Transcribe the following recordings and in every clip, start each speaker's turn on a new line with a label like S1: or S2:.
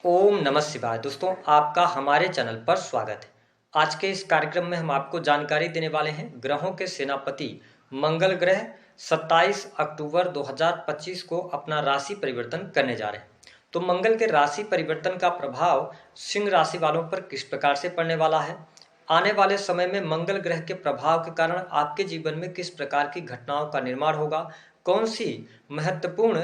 S1: ओम नमः शिवाय। दोस्तों, आपका हमारे चैनल पर स्वागत है। आज के इस कार्यक्रम में हम आपको जानकारी देने वाले हैं ग्रहों के सेनापति मंगल ग्रह 27 अक्टूबर 2025 को अपना राशि परिवर्तन करने जा रहे हैं। तो मंगल के राशि परिवर्तन का प्रभाव सिंह राशि वालों पर किस प्रकार से पड़ने वाला है, आने वाले समय में मंगल ग्रह के प्रभाव के कारण आपके जीवन में किस प्रकार की घटनाओं का निर्माण होगा, कौन सी महत्वपूर्ण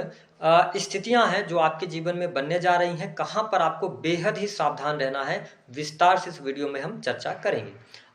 S1: स्थितियां हैं जो आपके जीवन में बनने जा रही हैं, कहां पर आपको बेहद ही सावधान रहना है, विस्तार से इस वीडियो में हम चर्चा करेंगे।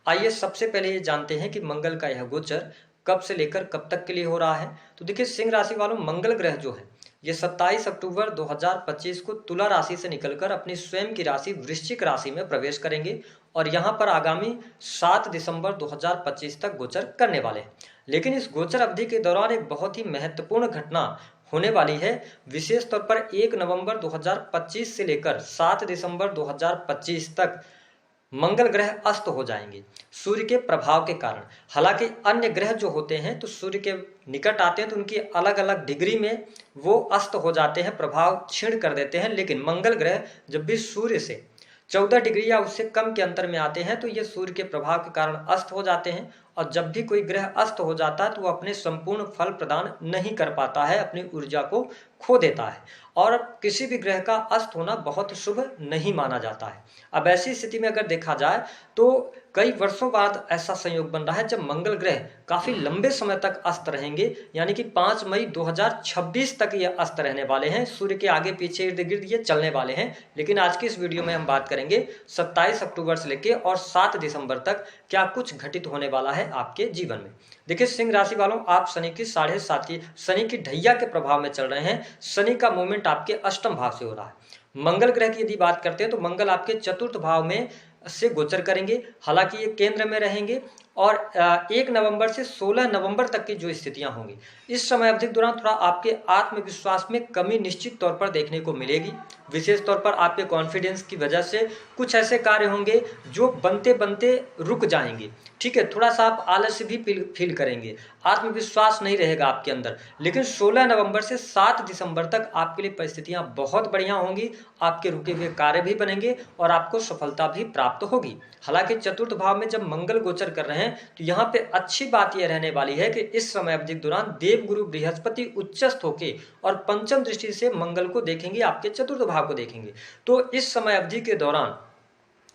S1: आइए सबसे पहले ये जानते हैं कि मंगल का यह गोचर कब से लेकर कब तक के लिए हो रहा है। तो देखिए, सिंह राशि वालों, मंगल ग्रह जो है ये 27 अक्टूबर 2025 को तुला राशि से निकलकर अपनी स्वयं की राशि वृश्चिक राशि में प्रवेश करेंगे और यहां पर आगामी 7 दिसंबर 2025 तक गोचर करने वाले हैं। लेकिन इस गोचर अवधि के दौरान एक बहुत ही महत्वपूर्ण घटना होने वाली है। विशेष तौर पर 1 नवंबर 2025 से लेकर 7 दिसंबर 2025 तक मंगल ग्रह अस्त हो जाएंगे सूर्य के प्रभाव के कारण। हालांकि अन्य ग्रह जो होते हैं तो सूर्य के निकट आते हैं तो उनकी अलग अलग डिग्री में वो अस्त हो जाते हैं, प्रभाव क्षीण कर देते हैं। लेकिन मंगल ग्रह जब भी सूर्य से 14 डिग्री या उससे कम के अंतर में आते हैं तो ये सूर्य के प्रभाव के कारण अस्त हो जाते हैं। और जब भी कोई ग्रह अस्त हो जाता है तो वो अपने संपूर्ण फल प्रदान नहीं कर पाता है, अपनी ऊर्जा को खो देता है और किसी भी ग्रह का अस्त होना बहुत शुभ नहीं माना जाता है। अब ऐसी स्थिति में अगर देखा जाए तो कई वर्षों बाद ऐसा संयोग बन रहा है जब मंगल ग्रह काफी लंबे समय तक अस्त रहेंगे, यानी कि 5 मई 2026 तक ये अस्त रहने वाले हैं। सूर्य के आगे पीछे इर्द गिर्द ये चलने वाले हैं। लेकिन आज की इस वीडियो में हम बात करेंगे 27 अक्टूबर से लेकर और 7 दिसंबर तक क्या कुछ घटित होने वाला है आपके जीवन में। देखिए सिंह राशि वालों, आप शनि की 7.5 शनि की ढैया के प्रभाव में चल रहे हैं। शनि का मूवमेंट आपके अष्टम भाव से हो रहा है। मंगल ग्रह की यदि बात करते हैं तो मंगल आपके चतुर्थ भाव में से गोचर करेंगे। हालांकि ये केंद्र में रहेंगे और 1 नवंबर से 16 नवंबर तक की जो स्थितियां होंगी, इस समय अवधि के दौरान थोड़ा आपके आत्मविश्वास में कमी निश्चित तौर पर देखने को मिलेगी। विशेष तौर पर आपके कॉन्फिडेंस की वजह से कुछ ऐसे कार्य होंगे जो बनते बनते रुक जाएंगे। ठीक है, थोड़ा सा आप आलस्य भी फील करेंगे, आत्मविश्वास नहीं रहेगा आपके अंदर। लेकिन 16 नवंबर से 7 दिसंबर तक आपके लिए परिस्थितियां बहुत बढ़िया होंगी, आपके रुके हुए कार्य भी बनेंगे और आपको सफलता भी प्राप्त होगी। हालांकि चतुर्थ भाव में जब मंगल गोचर कर रहे हैं तो यहाँ पे अच्छी बात यह रहने वाली है कि इस समय अवधि के दौरान देवगुरु बृहस्पति उच्चस्थ होके और पंचम दृष्टि से मंगल को देखेंगे, आपके चतुर्थ भाव को देखेंगे। तो इस समय अवधि के दौरान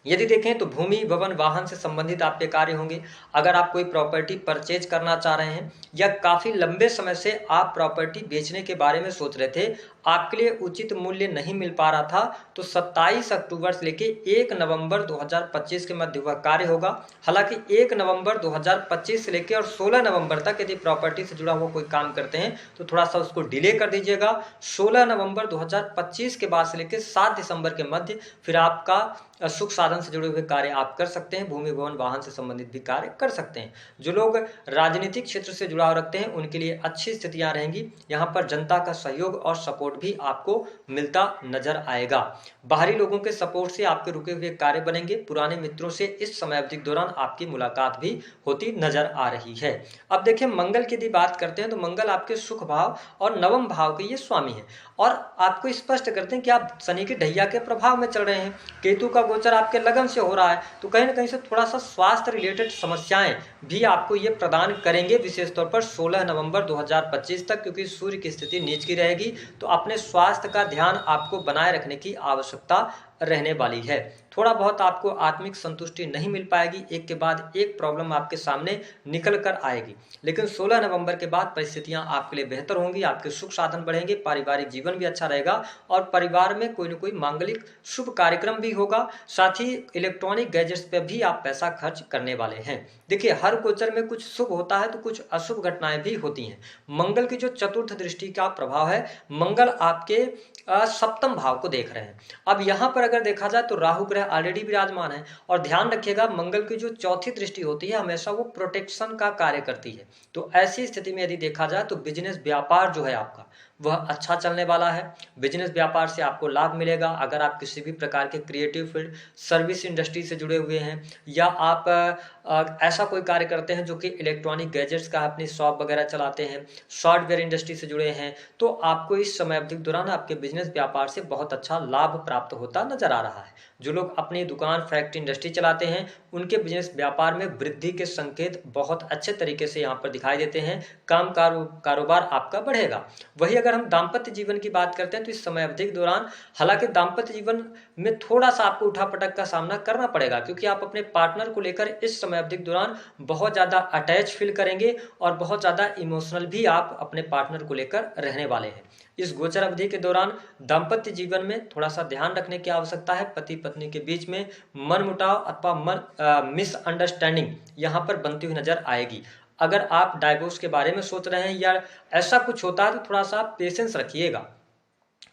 S1: यदि देखें तो भूमि भवन वाहन से संबंधित आपके कार्य होंगे। अगर आप कोई प्रॉपर्टी परचेज करना चाह रहे हैं या काफी लंबे समय से आप प्रॉपर्टी बेचने के बारे में सोच रहे थे, आपके लिए उचित मूल्य नहीं मिल पा रहा था, तो 27 अक्टूबर से लेके 1 नवंबर 2025 के मध्य वह कार्य होगा। हालांकि 1 नवंबर 2025 से लेके और 16 नवंबर तक यदि प्रॉपर्टी से जुड़ा हुआ कोई काम करते हैं तो थोड़ा सा उसको डिले कर दीजिएगा। 16 नवंबर 2025 के बाद से लेकर 7 दिसंबर के मध्य फिर आपका सुख साधन से जुड़े हुए कार्य आप कर सकते हैं, भूमि भवन वाहन से संबंधित भी कार्य कर सकते हैं। जो लोग राजनीतिक क्षेत्र से जुड़ाव रखते हैं उनके लिए अच्छी स्थितियां रहेंगी। यहाँ पर जनता का सहयोग और सपोर्ट भी आपको मिलता नजर आएगा। बाहरी लोगों के सपोर्ट से आपके रुके हुए कार्य बनेंगे। पुराने मित्रों से इस समय अवधि के दौरान आपकी मुलाकात भी होती नजर आ रही है। अब देखिए, मंगल की यदि बात करते हैं तो मंगल आपके सुख भाव और नवम भाव के ये स्वामी है और आपको स्पष्ट करते हैं कि आप शनि की ढैया के प्रभाव में चल रहे हैं। केतु का गोचर आपके लगन से हो रहा है तो कहीं ना कहीं से थोड़ा सा स्वास्थ्य रिलेटेड समस्याएं भी आपको ये प्रदान करेंगे, विशेष तौर पर 16 नवंबर 2025 तक, क्योंकि सूर्य की स्थिति नीच की रहेगी। तो अपने स्वास्थ्य का ध्यान आपको बनाए रखने की आवश्यकता रहने वाली है। थोड़ा बहुत आपको आत्मिक संतुष्टि नहीं मिल पाएगी, एक के बाद एक प्रॉब्लम आपके सामने निकल कर आएगी। लेकिन 16 नवंबर के बाद परिस्थितियां आपके लिए बेहतर होंगी, आपके सुख साधन बढ़ेंगे, पारिवारिक जीवन भी अच्छा रहेगा और परिवार में कोई न कोई मांगलिक शुभ कार्यक्रम भी होगा। साथ ही इलेक्ट्रॉनिक गैजेट्स पे भी आप पैसा खर्च करने वाले हैं। देखिए, हर गोचर में कुछ शुभ होता है तो कुछ अशुभ घटनाएं भी होती हैं। मंगल की जो चतुर्थ दृष्टि का प्रभाव है, मंगल आपके सप्तम भाव को देख रहे हैं। अब यहाँ पर अगर देखा जाए तो राहु ग्रह ऑलरेडी विराजमान है और ध्यान रखिएगा, मंगल की जो चौथी दृष्टि होती है हमेशा वो प्रोटेक्शन का कार्य करती है। तो ऐसी स्थिति में यदि देखा जाए तो बिजनेस व्यापार जो है आपका वह अच्छा चलने वाला है। बिजनेस व्यापार से आपको लाभ मिलेगा। अगर आप किसी भी प्रकार के क्रिएटिव फील्ड, सर्विस इंडस्ट्री से जुड़े हुए हैं या आप ऐसा कोई कार्य करते हैं जो कि इलेक्ट्रॉनिक गैजेट्स का अपनी शॉप वगैरह चलाते हैं, सॉफ्टवेयर इंडस्ट्री से जुड़े हैं, तो आपको इस समय अवधि के दौरान आपके बिजनेस व्यापार से बहुत अच्छा लाभ प्राप्त होता नजर आ रहा है। जो लोग अपनी दुकान, फैक्ट्री, इंडस्ट्री चलाते हैं, उनके बिजनेस व्यापार में वृद्धि के संकेत बहुत अच्छे तरीके से यहाँ पर दिखाई देते हैं। कारोबार आपका बढ़ेगा। वही अगर हम दाम्पत्य जीवन की बात करते हैं तो इस समय अवधि के दौरान हालांकि दाम्पत्य जीवन में थोड़ा सा आपको उठापटक का सामना करना पड़ेगा, क्योंकि आप अपने पार्टनर को लेकर इस समय अवधि के दौरान बहुत ज्यादा अटैच फील करेंगे और बहुत ज्यादा इमोशनल भी आप अपने पार्टनर को लेकर रहने वाले हैं। इस गोचर अवधि के दौरान दाम्पत्य जीवन में थोड़ा सा ध्यान रखने की आवश्यकता है। पति पत्नी के बीच में मनमुटाव अथवा मिसअंडरस्टैंडिंग यहाँ पर बनती हुई नजर आएगी। अगर आप डाइवोर्स के बारे में सोच रहे हैं या ऐसा कुछ होता है तो थोड़ा सा पेशेंस रखिएगा,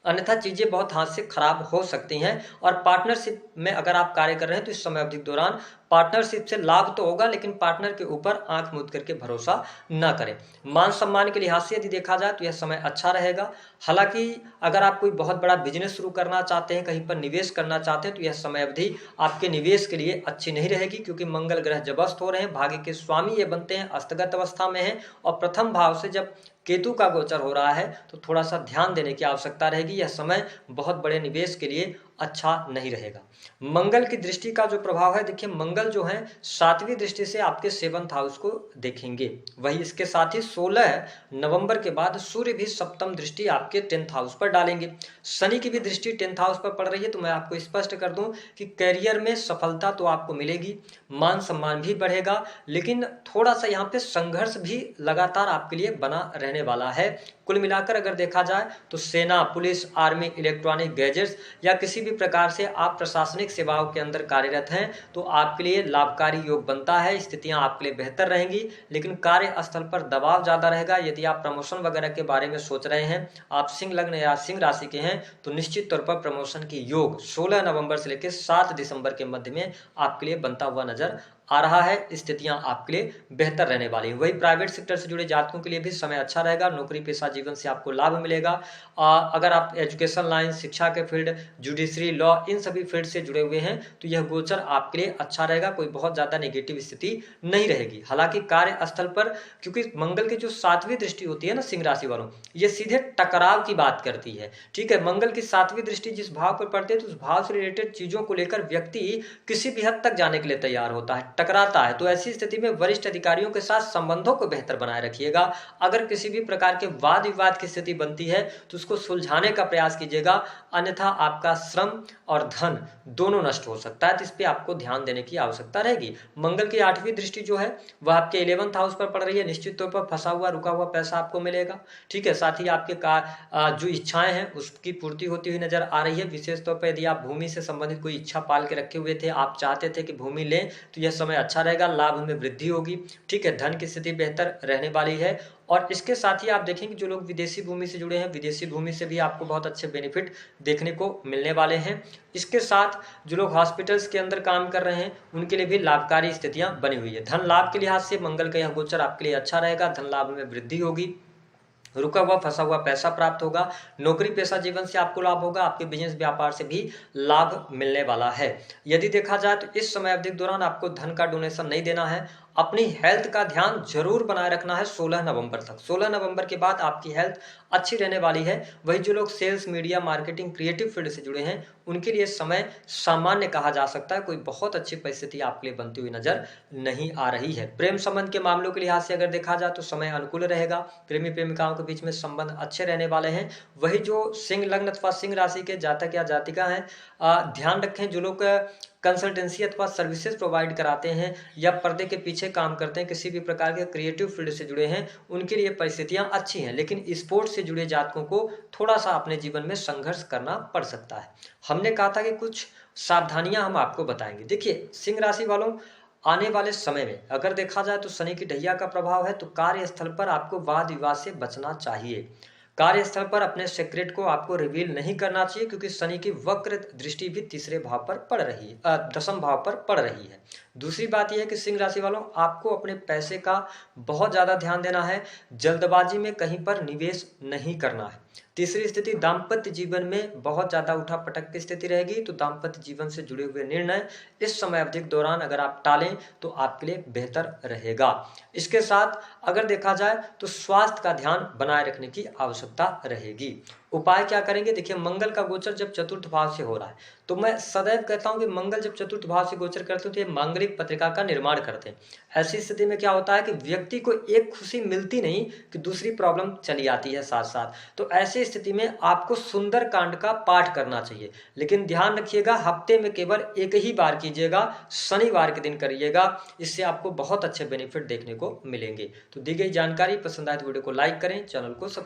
S1: अन्यथा चीजें बहुत हाथ से खराब हो सकती हैं। और पार्टनरशिप में अगर आप कार्य कर रहे हैं तो इस समय अवधि के दौरान पार्टनरशिप से लाभ तो होगा, लेकिन पार्टनर के ऊपर आंख मूंद करके भरोसा न करें। मान सम्मान के लिहाज से यदि देखा जाए तो यह समय अच्छा रहेगा। हालांकि अगर आप कोई बहुत बड़ा बिजनेस शुरू करना चाहते हैं, कहीं पर निवेश करना चाहते हैं, तो यह समय अवधि आपके निवेश के लिए अच्छी नहीं रहेगी, क्योंकि मंगल ग्रह जब अस्त हो रहे हैं, भाग्य के स्वामी ये बनते हैं, अस्तगत अवस्था में है और प्रथम भाव से जब केतु का गोचर हो रहा है तो थोड़ा सा ध्यान देने की आवश्यकता रहेगी। यह समय बहुत बड़े निवेश के लिए अच्छा नहीं रहेगा। मंगल की दृष्टि का जो प्रभाव है, देखिए मंगल जो है 7वीं दृष्टि से आपके 7th हाउस को देखेंगे। वही इसके साथ ही 16 नवंबर के बाद सूर्य भी सप्तम दृष्टि आपके 10th हाउस पर डालेंगे। शनि की भी दृष्टि 10th हाउस पर पड़ रही है। तो मैं आपको स्पष्ट कर दूं कि करियर में सफलता तो आपको मिलेगी, मान सम्मान भी बढ़ेगा, लेकिन थोड़ा सा यहाँ पे संघर्ष भी लगातार आपके लिए बना रहने वाला है। कुल मिलाकर अगर देखा जाए तो सेना, पुलिस, आर्मी, इलेक्ट्रॉनिक गैजेट्स या किसी भी प्रकार से आप प्रशासनिक सेवाओं के अंदर कार्यरत हैं तो आपके लिए लाभकारी योग बनता है। स्थितियां आपके लिए बेहतर रहेंगी, लेकिन कार्यस्थल पर दबाव ज्यादा रहेगा। यदि आप प्रमोशन वगैरह के बारे में सोच रहे हैं, आप सिंह लग्न या सिंह राशि के हैं, तो निश्चित तौर पर प्रमोशन की योग 16 नवंबर से लेकर 7 दिसंबर के मध्य में आपके लिए बनता हुआ नजर आ रहा है। स्थितियां आपके लिए बेहतर रहने वाली है। वही प्राइवेट सेक्टर से जुड़े जातकों के लिए भी समय अच्छा रहेगा। नौकरी पेशा जीवन से आपको लाभ मिलेगा। अगर आप एजुकेशन लाइन, शिक्षा के फील्ड, जुडिशरी, लॉ, इन सभी फील्ड से जुड़े हुए हैं तो यह गोचर आपके लिए अच्छा रहेगा। कोई बहुत ज्यादा नेगेटिव स्थिति नहीं रहेगी। हालांकि कार्यस्थल पर, क्योंकि मंगल की जो 7वीं दृष्टि होती है ना सिंह राशि वालों, ये सीधे टकराव की बात करती है। ठीक है, मंगल की 7वीं दृष्टि जिस भाव पर पड़ती है तो उस भाव से रिलेटेड चीजों को लेकर व्यक्ति किसी भी हद तक जाने के लिए तैयार होता है, टकराता है। तो ऐसी स्थिति में वरिष्ठ अधिकारियों के साथ संबंधों को बेहतर बनाए रखिएगा। अगर किसी भी प्रकार के वाद विवाद की स्थिति बनती है तो उसको सुलझाने का प्रयास कीजिएगा, अन्यथा आपका श्रम और धन दोनों नष्ट हो सकता है। तो इस पे आपको ध्यान देने की आवश्यकता रहेगी। मंगल की 8वीं दृष्टि जो है वह आपके 11th हाउस पर पड़ रही है। निश्चित तौर पर फंसा हुआ, रुका हुआ पैसा आपको मिलेगा। ठीक है, साथ ही आपके जो इच्छाएं हैं उसकी पूर्ति होती हुई नजर आ रही है। विशेष तौर पर यदि आप भूमि से संबंधित कोई इच्छा पाल के रखे हुए थे, आप चाहते थे कि भूमि लें, तो यह समय अच्छा रहेगा, लाभ में वृद्धि होगी। ठीक है, धन की स्थिति बेहतर रहने वाली है। और इसके साथ ही आप देखेंगे जो लोग विदेशी भूमि से जुड़े हैं, विदेशी भूमि से भी आपको बहुत अच्छे बेनिफिट देखने को मिलने वाले हैं। इसके साथ जो लोग हॉस्पिटल्स के अंदर काम कर रहे हैं उनके लिए भी लाभकारी स्थितियां बनी हुई है। धन लाभ के लिहाज से मंगल का यह गोचर आपके लिए अच्छा रहेगा। धन लाभ में वृद्धि होगी, रुका हुआ फंसा हुआ पैसा प्राप्त होगा। नौकरी पेशा जीवन से आपको लाभ होगा। आपके बिजनेस व्यापार से भी लाभ मिलने वाला है। यदि देखा जाए तो इस समय अवधि के दौरान आपको धन का डोनेशन नहीं देना है। अपनी हेल्थ का ध्यान जरूर बनाए रखना है 16 नवंबर तक। 16 नवंबर के बाद आपकी हेल्थ अच्छी रहने वाली है। वही जो लोग sales, media, marketing, creative field से जुड़े हैं उनके लिए समय सामान्य कहा जा सकता है। कोई बहुत अच्छी परिस्थिति आपके लिए बनती हुई नजर नहीं आ रही है। प्रेम संबंध के मामलों के लिहाज से अगर देखा जाए तो समय अनुकूल रहेगा। प्रेमी प्रेमिकाओं के बीच में संबंध अच्छे रहने वाले हैं। वही जो सिंह लग्न अथवा सिंह राशि के जातक या जातिका हैं, ध्यान रखें जो लोग कंसल्टेंसी अथवा सर्विसेज प्रोवाइड कराते हैं या पर्दे के पीछे काम करते हैं, किसी भी प्रकार के क्रिएटिव फील्ड से जुड़े हैं, उनके लिए परिस्थितियां अच्छी हैं। लेकिन स्पोर्ट्स से जुड़े जातकों को थोड़ा सा अपने जीवन में संघर्ष करना पड़ सकता है। हमने कहा था कि कुछ सावधानियां हम आपको बताएंगे। देखिए सिंह राशि वालों, आने वाले समय में अगर देखा जाए तो शनि की ढैया का प्रभाव है, तो कार्यस्थल पर आपको वाद विवाद से बचना चाहिए। कार्यस्थल पर अपने सीक्रेट को आपको रिवील नहीं करना चाहिए, क्योंकि शनि की वक्र दृष्टि भी तीसरे भाव पर पड़ रही है, 10वें भाव पर पड़ रही है। दूसरी बात यह है कि सिंह राशि वालों, आपको अपने पैसे का बहुत ज्यादा ध्यान देना है। जल्दबाजी में कहीं पर निवेश नहीं करना है। तीसरी स्थिति, दाम्पत्य जीवन में बहुत ज़्यादा उठापटक की स्थिति रहेगी, तो दाम्पत्य जीवन से जुड़े हुए निर्णय इस समय अवधि के दौरान अगर आप टालें तो आपके लिए बेहतर रहेगा। इसके साथ अगर देखा जाए तो स्वास्थ्य का ध्यान बनाए रखने की आवश्यकता रहेगी। उपाय क्या करेंगे? देखिए, मंगल का गोचर जब चतुर्थ भाव से हो रहा है, तो मैं सदैव कहता हूं कि मंगल जब चतुर्थ भाव से गोचर करते हैं तो ये मांगलिक पत्रिका का निर्माण करते हैं। ऐसी स्थिति में क्या होता है कि व्यक्ति को एक खुशी मिलती नहीं कि दूसरी प्रॉब्लम चली आती है साथ साथ। तो ऐसी स्थिति में आपको सुंदर कांड का पाठ करना चाहिए, लेकिन ध्यान रखिएगा हफ्ते में केवल एक ही बार कीजिएगा, शनिवार के दिन करिएगा। इससे आपको बहुत अच्छे बेनिफिट देखने को मिलेंगे। तो दी गई जानकारी पसंद आए तो वीडियो को लाइक करें, चैनल को